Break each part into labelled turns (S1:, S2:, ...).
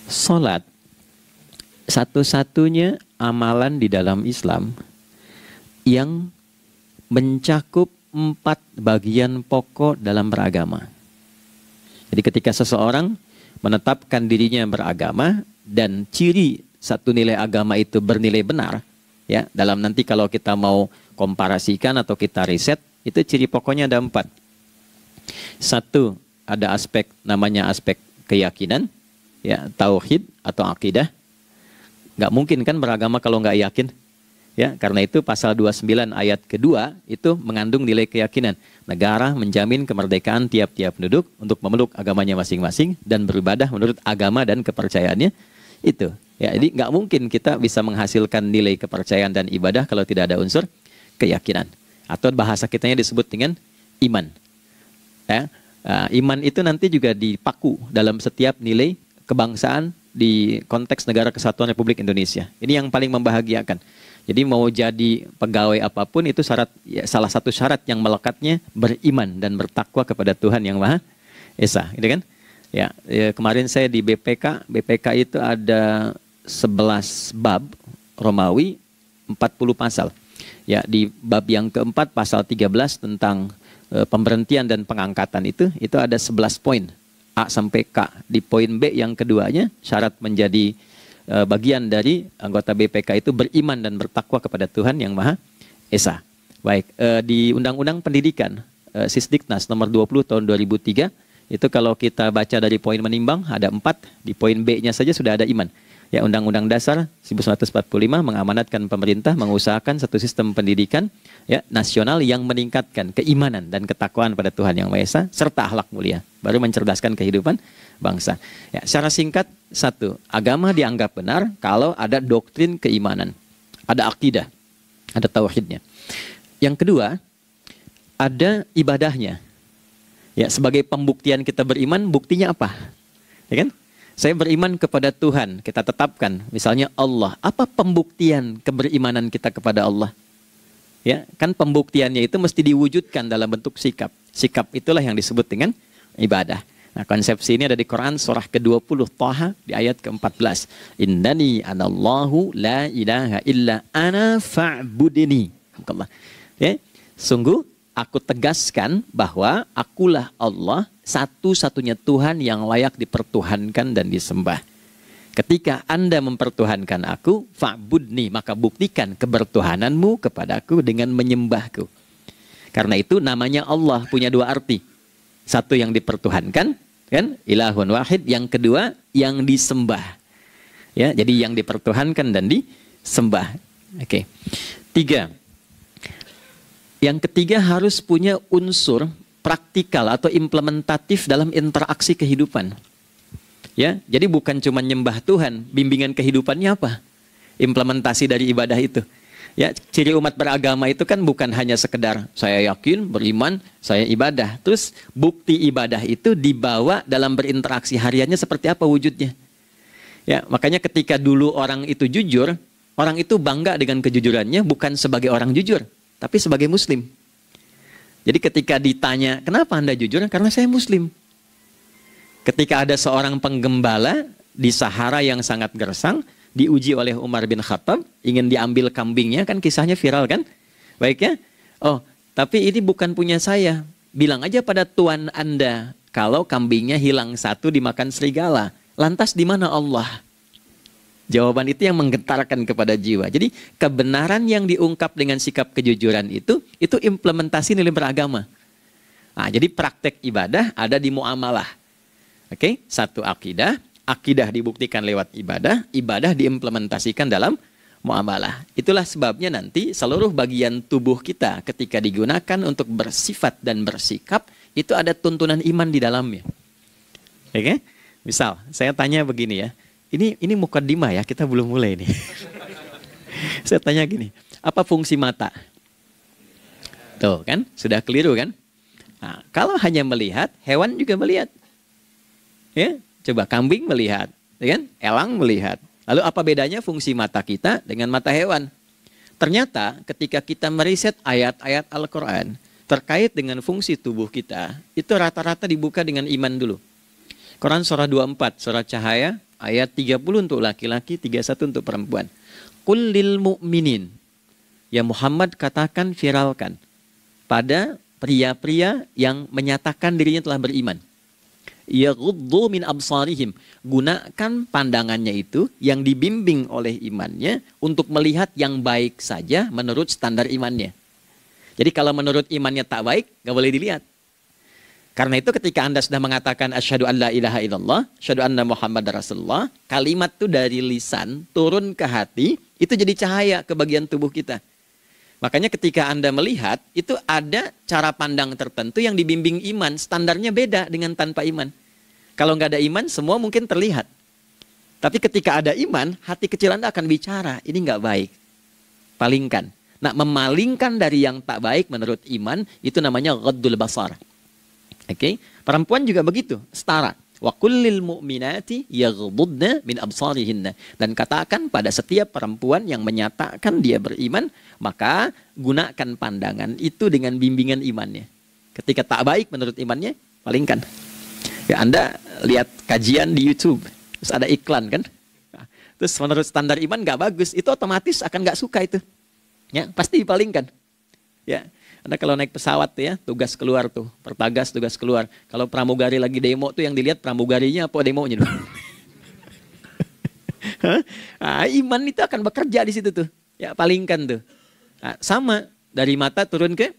S1: Salat satu-satunya amalan di dalam Islam yang mencakup 4 bagian pokok dalam beragama. Jadi ketika seseorang menetapkan dirinya beragama dan ciri satu nilai agama itu bernilai benar, ya, dalam nanti kalau kita mau komparasikan atau kita riset, itu ciri pokoknya ada 4. Satu, ada aspek namanya aspek keyakinan, ya, tauhid atau akidah. Nggak mungkin kan beragama kalau nggak yakin. Ya, karena itu pasal 29 ayat kedua itu mengandung nilai keyakinan. Negara menjamin kemerdekaan tiap-tiap penduduk untuk memeluk agamanya masing-masing dan beribadah menurut agama dan kepercayaannya itu. Ya, jadi nggak mungkin kita bisa menghasilkan nilai kepercayaan dan ibadah kalau tidak ada unsur keyakinan. Atau bahasa kitanya disebut dengan iman. Ya, iman itu nanti juga dipaku dalam setiap nilai kebangsaan di konteks Negara Kesatuan Republik Indonesia. Ini yang paling membahagiakan. Jadi mau jadi pegawai apapun itu syarat, ya, salah satu syarat yang melekatnya beriman dan bertakwa kepada Tuhan Yang Maha Esa, gitu kan? Ya, kemarin saya di BPK itu ada 11 bab Romawi, 40 pasal. Ya, di bab yang keempat pasal 13 tentang pemberhentian dan pengangkatan itu ada 11 poin. A sampai K. Di poin B yang keduanya, syarat menjadi bagian dari anggota BPK itu beriman dan bertakwa kepada Tuhan Yang Maha Esa. Baik, di Undang-Undang Pendidikan, Sisdiknas nomor 20 tahun 2003, itu kalau kita baca dari poin menimbang, ada 4, di poin B-nya saja sudah ada iman. Ya, Undang-Undang Dasar 1945 mengamanatkan pemerintah mengusahakan satu sistem pendidikan, ya, nasional yang meningkatkan keimanan dan ketakwaan pada Tuhan Yang Maha Esa serta akhlak mulia, baru mencerdaskan kehidupan bangsa. Ya, secara singkat, satu, agama dianggap benar kalau ada doktrin keimanan, ada akidah, ada tauhidnya. Yang kedua, ada ibadahnya. Ya, sebagai pembuktian kita beriman, buktinya apa? Ya kan? Saya beriman kepada Tuhan, kita tetapkan, misalnya Allah. Apa pembuktian keberimanan kita kepada Allah? Ya, kan pembuktiannya itu mesti diwujudkan dalam bentuk sikap. Sikap itulah yang disebut dengan ibadah. Nah, konsepsi ini ada di Quran surah ke-20 Thaha di ayat ke-14. Innani anallahu la ilaha illa ana fa'budini. Ya, sungguh aku tegaskan bahwa akulah Allah, satu-satunya Tuhan yang layak dipertuhankan dan disembah. Ketika Anda mempertuhankan aku, fa'budni, maka buktikan kebertuhananmu kepadaku dengan menyembahku. Karena itu namanya Allah punya 2 arti. Satu yang dipertuhankan, kan? Ilahun wahid. Yang kedua yang disembah. Ya, jadi yang dipertuhankan dan disembah. Oke. 3. Yang ketiga harus punya unsur praktikal atau implementatif dalam interaksi kehidupan. Ya, jadi bukan cuma nyembah Tuhan, bimbingan kehidupannya apa? Implementasi dari ibadah itu. Ya, ciri umat beragama itu kan bukan hanya sekedar saya yakin, beriman, saya ibadah. Terus bukti ibadah itu dibawa dalam berinteraksi hariannya seperti apa wujudnya. Ya, makanya ketika dulu orang itu jujur, orang itu bangga dengan kejujurannya bukan sebagai orang jujur, tapi sebagai muslim. Jadi ketika ditanya, kenapa Anda jujur? Karena saya muslim. Ketika ada seorang penggembala di Sahara yang sangat gersang, diuji oleh Umar bin Khattab, ingin diambil kambingnya, kan kisahnya viral kan? Baik ya? Oh, tapi ini bukan punya saya. Bilang aja pada tuan Anda, kalau kambingnya hilang 1 dimakan serigala. Lantas di mana Allah? Jawaban itu yang menggetarkan kepada jiwa. Jadi kebenaran yang diungkap dengan sikap kejujuran itu implementasi nilai beragama. Nah, jadi praktek ibadah ada di muamalah. Oke, satu akidah, akidah dibuktikan lewat ibadah, ibadah diimplementasikan dalam muamalah. Itulah sebabnya nanti seluruh bagian tubuh kita ketika digunakan untuk bersifat dan bersikap, itu ada tuntunan iman di dalamnya. Oke? Misal, saya tanya begini ya. Ini mukaddimah ya, kita belum mulai nih. Saya tanya gini, apa fungsi mata? Tuh kan, sudah keliru kan? Nah, kalau hanya melihat, hewan juga melihat. Ya, coba kambing melihat, ya kan? Elang melihat. Lalu apa bedanya fungsi mata kita dengan mata hewan? Ternyata ketika kita meriset ayat-ayat Al-Quran terkait dengan fungsi tubuh kita, itu rata-rata dibuka dengan iman dulu. Quran surah 24, surah cahaya, Ayat 30 untuk laki-laki, 31 untuk perempuan. Qul lil mu'minin. Ya Muhammad, katakan, viralkan pada pria-pria yang menyatakan dirinya telah beriman. Yaghuddu min absarihim. Gunakan pandangannya itu yang dibimbing oleh imannya untuk melihat yang baik saja menurut standar imannya. Jadi kalau menurut imannya tak baik, nggak boleh dilihat. Karena itu ketika Anda sudah mengatakan asyhadu an la ilaha illallah, asyhadu anna Muhammad Rasulullah, kalimat itu dari lisan turun ke hati, itu jadi cahaya ke bagian tubuh kita. Makanya ketika Anda melihat, itu ada cara pandang tertentu yang dibimbing iman, standarnya beda dengan tanpa iman. Kalau nggak ada iman, semua mungkin terlihat. Tapi ketika ada iman, hati kecil Anda akan bicara, ini nggak baik. Palingkan. Nah, memalingkan dari yang tak baik menurut iman, itu namanya ghaddul basar. Oke, perempuan juga begitu, setara. Wa kullil mu'minati yaghdudna min absarihinna. Dan katakan pada setiap perempuan yang menyatakan dia beriman, maka gunakan pandangan itu dengan bimbingan imannya. Ketika tak baik menurut imannya, palingkan. Ya, Anda lihat kajian di YouTube, terus ada iklan kan? Terus menurut standar iman nggak bagus, itu otomatis akan nggak suka itu. Ya, pasti dipalingkan. Ya. Anda kalau naik pesawat tuh ya, tugas keluar tuh, pertagas tugas keluar. Kalau pramugari lagi demo tuh yang dilihat pramugarinya apa demonya tuh. Nah, iman itu akan bekerja di situ tuh. Ya, palingkan tuh. Nah, sama dari mata turun ke,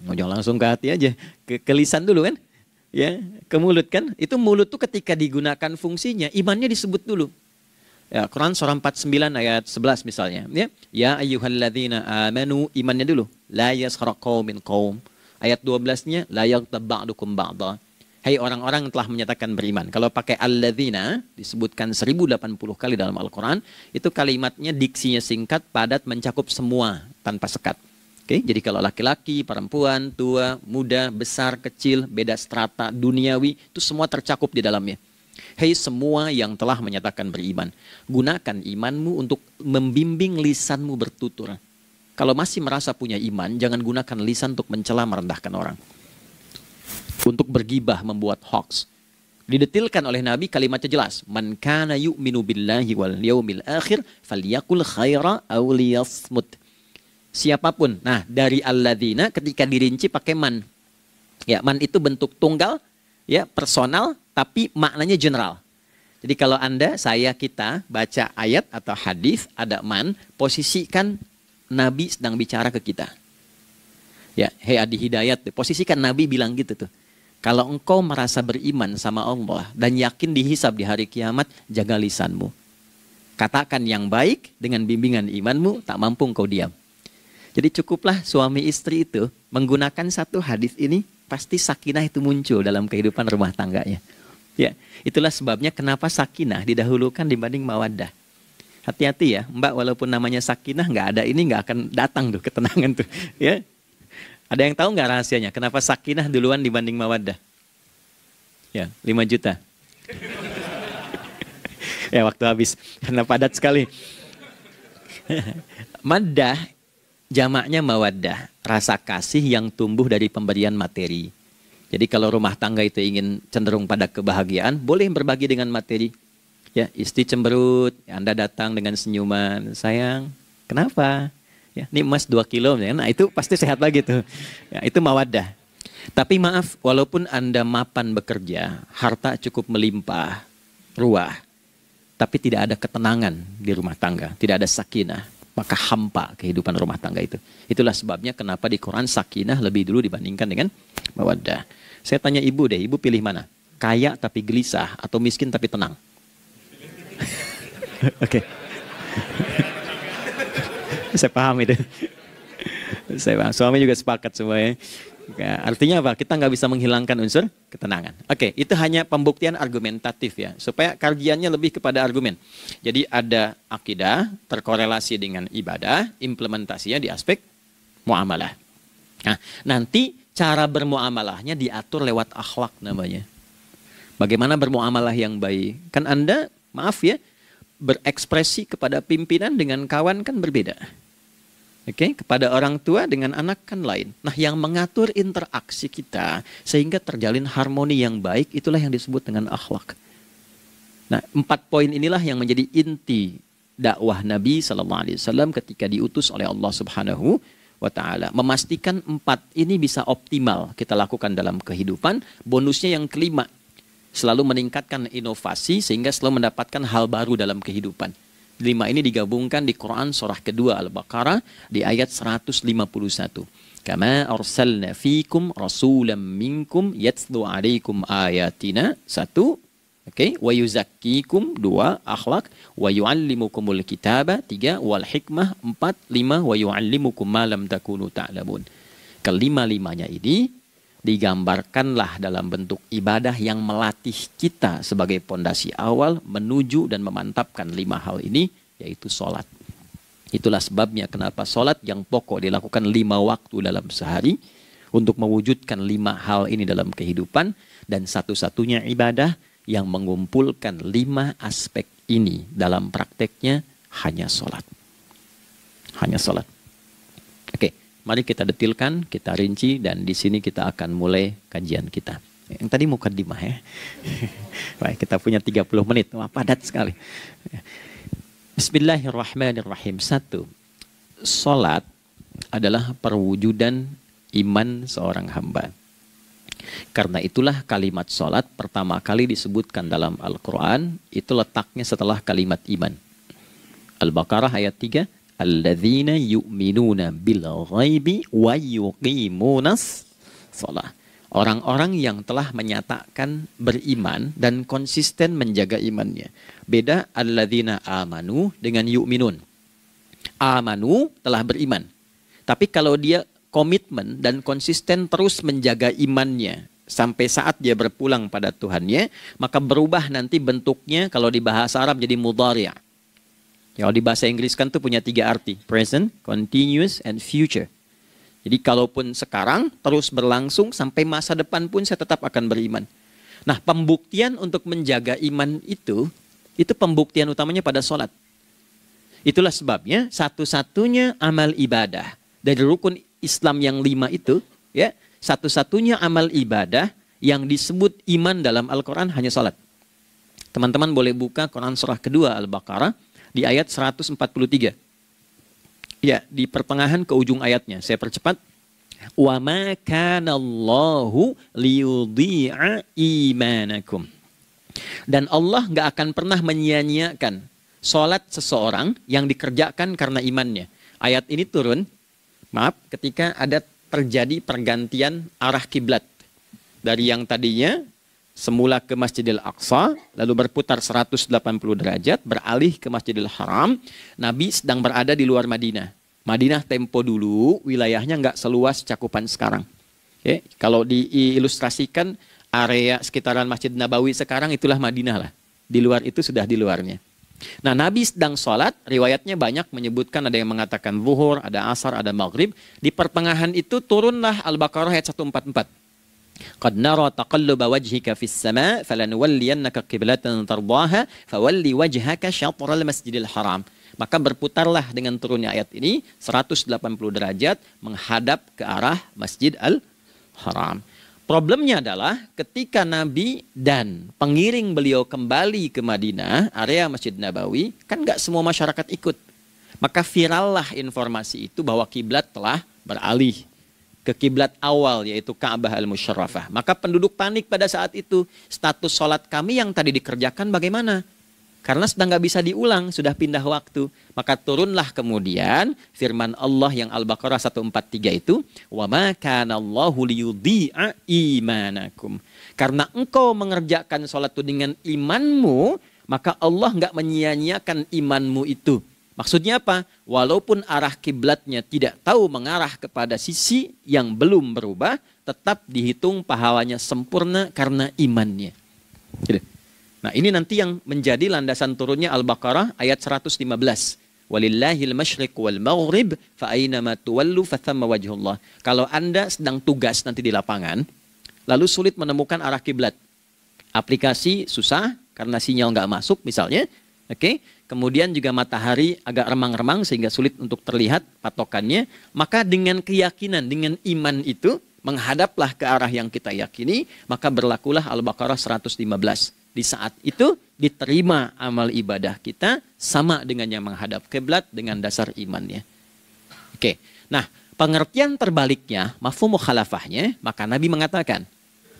S1: jangan langsung ke hati aja, ke lisan dulu kan, ya, ke mulut kan. Itu mulut tuh ketika digunakan fungsinya, imannya disebut dulu. Ya, Quran surah 49 ayat 11 misalnya, ya. Ya ayyuhalladzina amanu, imannya dulu. La yaskhar qaumin qaum. Ayat 12-nya la yaghtab ba'dukum ba'dha. Hai orang-orang yang telah menyatakan beriman. Kalau pakai alladzina disebutkan 1080 kali dalam Al-Qur'an, itu kalimatnya diksinya singkat, padat, mencakup semua tanpa sekat. Oke, jadi kalau laki-laki, perempuan, tua, muda, besar, kecil, beda strata, duniawi, itu semua tercakup di dalamnya. Hei semua yang telah menyatakan beriman, gunakan imanmu untuk membimbing lisanmu bertutur. Kalau masih merasa punya iman, jangan gunakan lisan untuk mencela, merendahkan orang. Untuk bergibah, membuat hoax. Didetilkan oleh Nabi, kalimatnya jelas. Man kana yu'minu billahi wal yaumil akhir, falyakul khaira aw liyasmut. Siapapun. Nah, dari alladzina ketika dirinci pakai man. Ya, man itu bentuk tunggal, ya, personal, tapi maknanya general. Jadi kalau Anda, saya, kita baca ayat atau hadis ada man, posisikan Nabi sedang bicara ke kita. Ya, hei Adi Hidayat, posisikan Nabi bilang gitu tuh. Kalau engkau merasa beriman sama Allah dan yakin dihisab di hari kiamat, jaga lisanmu. Katakan yang baik dengan bimbingan imanmu, tak mampu engkau diam. Jadi cukuplah suami istri itu menggunakan satu hadis ini, pasti sakinah itu muncul dalam kehidupan rumah tangganya. Ya, itulah sebabnya kenapa sakinah didahulukan dibanding mawaddah. Hati-hati ya, Mbak, walaupun namanya sakinah nggak ada ini nggak akan datang tuh ketenangan tuh. Ya, ada yang tahu nggak rahasianya? Kenapa sakinah duluan dibanding mawaddah? Ya, 5 juta. Ya, waktu habis karena padat sekali. Maddah jamaknya mawaddah, rasa kasih yang tumbuh dari pemberian materi. Jadi kalau rumah tangga itu ingin cenderung pada kebahagiaan, boleh berbagi dengan materi. Ya, istri cemberut, ya Anda datang dengan senyuman, sayang, kenapa? Ya, ini emas 2 kilo, ya. Nah itu pasti sehat lagi tuh. Ya, itu mawaddah. Tapi maaf, walaupun Anda mapan bekerja, harta cukup melimpah, ruah, tapi tidak ada ketenangan di rumah tangga, tidak ada sakinah, maka hampa kehidupan rumah tangga itu. Itulah sebabnya kenapa di Quran sakinah lebih dulu dibandingkan dengan mawaddah. Saya tanya ibu deh, ibu pilih mana? Kaya tapi gelisah atau miskin tapi tenang? Oke. Saya paham itu. Saya paham. Suami juga sepakat semuanya. Ya, artinya apa? Kita nggak bisa menghilangkan unsur ketenangan. Oke, itu hanya pembuktian argumentatif ya, supaya kajiannya lebih kepada argumen. Jadi ada akidah terkorelasi dengan ibadah, implementasinya di aspek muamalah. Nah, nanti cara bermuamalahnya diatur lewat akhlak namanya. Bagaimana bermuamalah yang baik? Kan Anda, maaf ya, berekspresi kepada pimpinan dengan kawan kan berbeda. Oke, kepada orang tua dengan anak kan lain. Nah, yang mengatur interaksi kita sehingga terjalin harmoni yang baik, itulah yang disebut dengan akhlak. Nah, 4 poin inilah yang menjadi inti dakwah Nabi SAW ketika diutus oleh Allah Subhanahu wa Ta'ala. Memastikan 4 ini bisa optimal kita lakukan dalam kehidupan. Bonusnya yang kelima, selalu meningkatkan inovasi sehingga selalu mendapatkan hal baru dalam kehidupan. 5 ini digabungkan di Quran surah kedua Al-Baqarah di ayat 151. Kama arsalna fikum rasulam minkum yatslu alaikum ayatina. 1. Oke, wa yuzakkikum 2, akhlak, wa yuallimukumul kitaba 3, wal hikmah 4, 5, wa yuallimukum ma lam takunu ta'lamun. Kelima-limanya ini digambarkanlah dalam bentuk ibadah yang melatih kita sebagai pondasi awal menuju dan memantapkan 5 hal ini, yaitu sholat. Itulah sebabnya kenapa sholat yang pokok dilakukan 5 waktu dalam sehari untuk mewujudkan 5 hal ini dalam kehidupan, dan satu-satunya ibadah yang mengumpulkan 5 aspek ini dalam prakteknya hanya sholat. Hanya sholat. Oke, mari kita detilkan, kita rinci, dan di sini kita akan mulai kajian kita. Yang tadi mukaddimah ya. Baik, kita punya 30 menit. Wah, padat sekali. Bismillahirrahmanirrahim. 1. Sholat adalah perwujudan iman seorang hamba. Karena itulah kalimat sholat pertama kali disebutkan dalam Al-Quran, itu letaknya setelah kalimat iman. Al-Baqarah ayat 3, Alladzina yu'minuna bil ghaibi wa yuqimunas sholat. Orang-orang yang telah menyatakan beriman dan konsisten menjaga imannya. Beda alladzina amanu dengan yu'minun. Amanu telah beriman. Tapi kalau dia komitmen dan konsisten terus menjaga imannya sampai saat dia berpulang pada Tuhannya, maka berubah nanti bentuknya kalau di bahasa Arab jadi mudhari'. Kalau di bahasa Inggris kan tuh punya 3 arti, present, continuous, and future. Jadi kalaupun sekarang terus berlangsung sampai masa depan pun saya tetap akan beriman. Nah, pembuktian untuk menjaga iman itu pembuktian utamanya pada sholat. Itulah sebabnya satu-satunya amal ibadah dari rukun Islam yang 5 itu, ya, satu-satunya amal ibadah yang disebut iman dalam Al-Quran hanya salat. Teman-teman boleh buka Quran surah kedua Al-Baqarah di ayat 143. Ya, di pertengahan ke ujung ayatnya. Saya percepat. Wa ma kana Allahu liyudhi'a imanakum. Dan Allah nggak akan pernah menyia-nyiakan salat seseorang yang dikerjakan karena imannya. Ayat ini turun, ketika ada terjadi pergantian arah kiblat dari yang tadinya semula ke Masjidil Aqsa, lalu berputar 180 derajat, beralih ke Masjidil Haram. Nabi sedang berada di luar Madinah. Madinah tempo dulu, wilayahnya nggak seluas cakupan sekarang. Oke, kalau diilustrasikan area sekitaran Masjid Nabawi sekarang, itulah Madinah lah. Di luar itu sudah di luarnya. Nah, Nabi sedang sholat, riwayatnya banyak menyebutkan, ada yang mengatakan zuhur, ada asar, ada maghrib. Di pertengahan itu turunlah Al-Baqarah ayat 144. Qad nara taqalluba wajhika fis sama' falanuwalliyannaka qiblatan tardaha fawalli wajhaka syatral masjidil haram. Maka berputarlah dengan turunnya ayat ini 180 derajat menghadap ke arah Masjid Al-Haram. Problemnya adalah ketika Nabi dan pengiring beliau kembali ke Madinah, area Masjid Nabawi, kan nggak semua masyarakat ikut. Maka virallah informasi itu bahwa kiblat telah beralih ke kiblat awal, yaitu Ka'bah Al-Musyarrafah. Maka penduduk panik pada saat itu. Status sholat kami yang tadi dikerjakan bagaimana? Karena sudah nggak bisa diulang, sudah pindah waktu. Maka turunlah kemudian firman Allah yang Al-Baqarah 143 itu, wa ma kana Allahu liyudhi'a imanakum. Karena engkau mengerjakan sholat itu dengan imanmu, maka Allah nggak menyia-nyiakan imanmu itu. Maksudnya apa? Walaupun arah kiblatnya tidak tahu mengarah kepada sisi yang belum berubah, tetap dihitung pahalanya sempurna karena imannya. Gitu. Nah, ini nanti yang menjadi landasan turunnya Al-Baqarah ayat 115. Walillahil masyriq wal maghrib fa aynama tuwallu fathamma wajhullah. Kalau Anda sedang tugas nanti di lapangan, lalu sulit menemukan arah kiblat. Aplikasi susah karena sinyal nggak masuk misalnya. Oke. Kemudian juga matahari agak remang-remang sehingga sulit untuk terlihat patokannya. Maka dengan keyakinan, dengan iman itu, menghadaplah ke arah yang kita yakini, maka berlakulah Al-Baqarah 115. di saat itu diterima amal ibadah kita sama dengan yang menghadap kiblat dengan dasar imannya. Oke. Nah, pengertian terbaliknya, mafhum mukhalafahnya, maka Nabi mengatakan,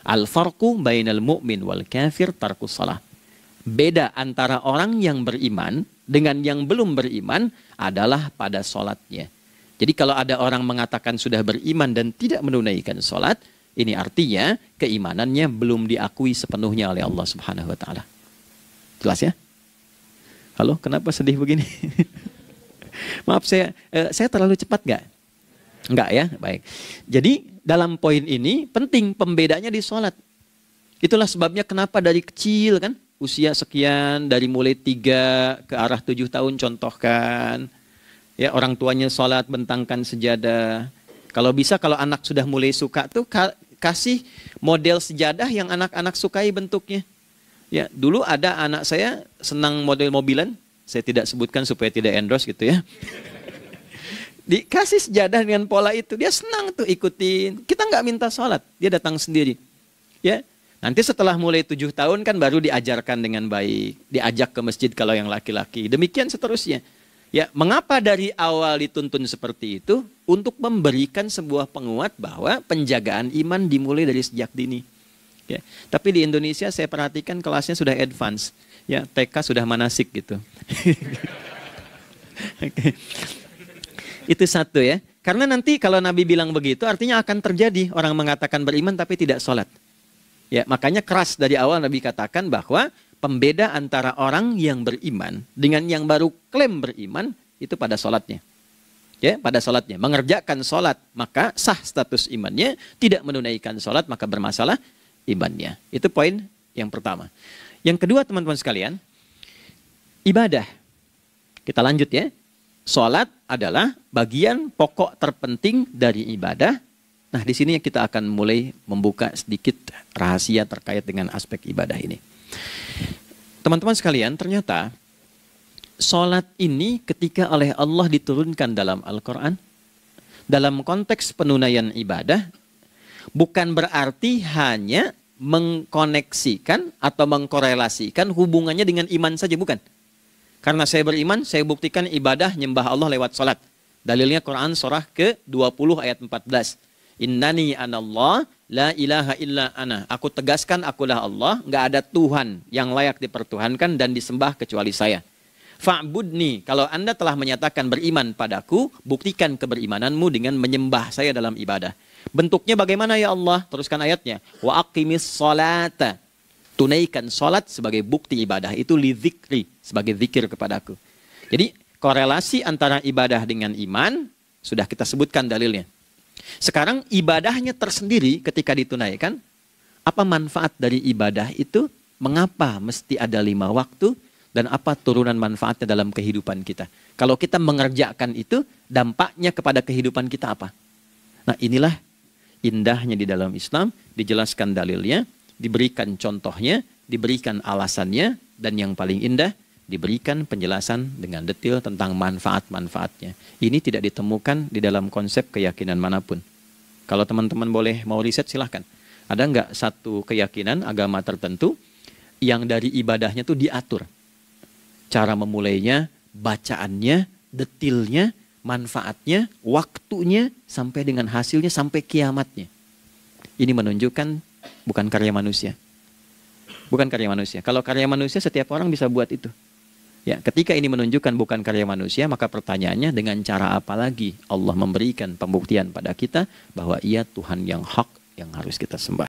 S1: al-farqu bainal mu'min wal kafir tarkus shalah. Beda antara orang yang beriman dengan yang belum beriman adalah pada sholatnya. Jadi kalau ada orang mengatakan sudah beriman dan tidak menunaikan sholat, ini artinya keimanannya belum diakui sepenuhnya oleh Allah Subhanahu wa Ta'ala. Jelas ya? Halo, kenapa sedih begini? Maaf, saya terlalu cepat nggak? Nggak ya? Baik. Jadi dalam poin ini penting pembedanya di sholat. Itulah sebabnya kenapa dari kecil kan, usia sekian, dari mulai 3 ke arah 7 tahun contohkan. Ya, orang tuanya sholat bentangkan sejadah. Kalau bisa, kalau anak sudah mulai suka tuh kasih model sejadah yang anak-anak sukai bentuknya. Ya, dulu ada anak saya senang model mobilan. Saya tidak sebutkan supaya tidak endorse gitu ya. Dikasih sejadah dengan pola itu, dia senang tuh ikutin. Kita nggak minta sholat, dia datang sendiri. Ya, nanti setelah mulai 7 tahun kan baru diajarkan dengan baik, diajak ke masjid kalau yang laki-laki. Demikian seterusnya. Ya, mengapa dari awal dituntun seperti itu? Untuk memberikan sebuah penguat bahwa penjagaan iman dimulai dari sejak dini. Ya, tapi di Indonesia saya perhatikan kelasnya sudah advance. Ya, TK sudah manasik gitu. Okay. Itu satu ya. Karena nanti kalau Nabi bilang begitu artinya akan terjadi orang mengatakan beriman tapi tidak sholat. Ya, makanya keras dari awal Nabi katakan bahwa pembeda antara orang yang beriman dengan yang baru klaim beriman itu pada sholatnya. Ya, pada sholatnya. Mengerjakan sholat maka sah status imannya, tidak menunaikan sholat maka bermasalah imannya. Itu poin yang pertama. Yang kedua teman-teman sekalian, ibadah. Kita lanjut ya. Sholat adalah bagian pokok terpenting dari ibadah. Nah, di sini kita akan mulai membuka sedikit rahasia terkait dengan aspek ibadah ini. Teman-teman sekalian, ternyata sholat ini ketika oleh Allah diturunkan dalam Al-Quran, dalam konteks penunaian ibadah, bukan berarti hanya mengkoneksikan atau mengkorelasikan hubungannya dengan iman saja, bukan. Karena saya beriman, saya buktikan ibadah nyembah Allah lewat sholat. Dalilnya Quran surah ke-20 ayat 14. Innani anallah la ilaha illa ana. Aku tegaskan akulah Allah, nggak ada Tuhan yang layak dipertuhankan dan disembah kecuali saya. Fa'budni, kalau Anda telah menyatakan beriman padaku, buktikan keberimananmu dengan menyembah saya dalam ibadah. Bentuknya bagaimana ya Allah? Teruskan ayatnya. Wa aqimis sholata. Tunaikan sholat sebagai bukti ibadah. Itu li dzikri, sebagai zikir kepadaku. Jadi korelasi antara ibadah dengan iman, sudah kita sebutkan dalilnya. Sekarang ibadahnya tersendiri ketika ditunaikan, apa manfaat dari ibadah itu? Mengapa mesti ada 5 waktu? Dan apa turunan manfaatnya dalam kehidupan kita? Kalau kita mengerjakan itu, dampaknya kepada kehidupan kita apa? Nah, inilah indahnya di dalam Islam, dijelaskan dalilnya, diberikan contohnya, diberikan alasannya, dan yang paling indah, diberikan penjelasan dengan detail tentang manfaat-manfaatnya. Ini tidak ditemukan di dalam konsep keyakinan manapun. Kalau teman-teman boleh mau riset, silahkan. Ada nggak satu keyakinan agama tertentu yang dari ibadahnya itu diatur? Cara memulainya, bacaannya, detailnya, manfaatnya, waktunya, sampai dengan hasilnya, sampai kiamatnya. Ini menunjukkan bukan karya manusia. Bukan karya manusia. Kalau karya manusia, setiap orang bisa buat itu. Ya, ketika ini menunjukkan bukan karya manusia, maka pertanyaannya dengan cara apa lagi Allah memberikan pembuktian pada kita bahwa Ia Tuhan yang hak yang harus kita sembah.